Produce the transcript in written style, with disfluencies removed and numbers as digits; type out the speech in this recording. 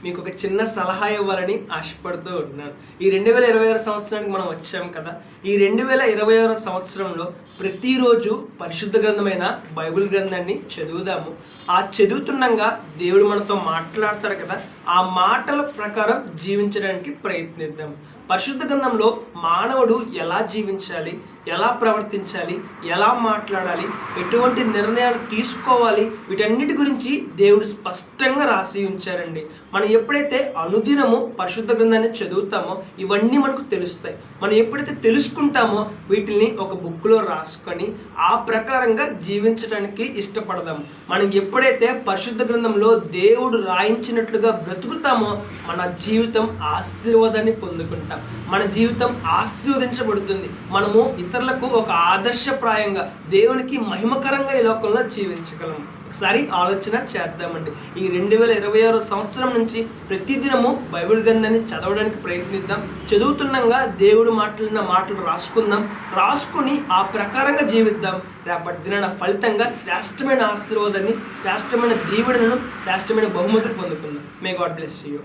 మీకు ఒక చిన్న సలహా ఇవ్వాలని ఆశపడుతూ ఉన్నాను. ఈ 2026 సంవత్సరానికి మనం వచ్చాం కదా. ఈ 2026 సంవత్సరంలో ప్రతిరోజు పరిశుద్ధ గ్రంథమైన బైబిల్ గ్రంథాన్ని చదువుదాము. ఆ చదువుతుండగా దేవుడు మనతో మాట్లాడతాడు కదా, ఆ మాటల ప్రకారం జీవించడానికి ప్రయత్నిద్దాం. పరిశుద్ధ గ్రంథంలో మానవుడు ఎలా జీవించాలి, ఎలా ప్రవర్తించాలి, ఎలా మాట్లాడాలి, ఎటువంటి నిర్ణయాలు తీసుకోవాలి, వీటన్నిటి గురించి దేవుడు స్పష్టంగా రాసి ఉంచారండి. మనం ఎప్పుడైతే అనుదినము పరిశుద్ధ గ్రంథాన్ని చదువుతామో ఇవన్నీ మనకు తెలుస్తాయి. మనం ఎప్పుడైతే తెలుసుకుంటామో వీటిని ఒక బుక్లో రాసుకొని ఆ ప్రకారంగా జీవించడానికి ఇష్టపడదాము. మనం ఎప్పుడైతే పరిశుద్ధ గ్రంథంలో దేవుడు రాయించినట్లుగా బ్రతుకుతామో మన జీవితం ఆశీర్వాదాన్ని పొందుకుంటాం. మన జీవితం ఆశీర్వదించబడుతుంది. మనము ఇతరులకు ఒక ఆదర్శప్రాయంగా దేవునికి మహిమకరంగా ఈ లోకంలో జీవించగలము. ఒకసారి ఆలోచన చేద్దామండి. ఈ 2026 సంవత్సరం నుంచి ప్రతిదినము బైబిల్ గ్రంథాన్ని చదవడానికి ప్రయత్నిద్దాం. చదువుతుండగా దేవుడు మాట్లాడిన మాటలు రాసుకుని ఆ ప్రకారంగా జీవిద్దాం. రేపటి దినాన ఫలితంగా శ్రేష్టమైన ఆశీర్వాదాన్ని, శ్రేష్టమైన దీవెనలను, శ్రేష్టమైన బహుమతులు పొందుకుందాం. May God bless you.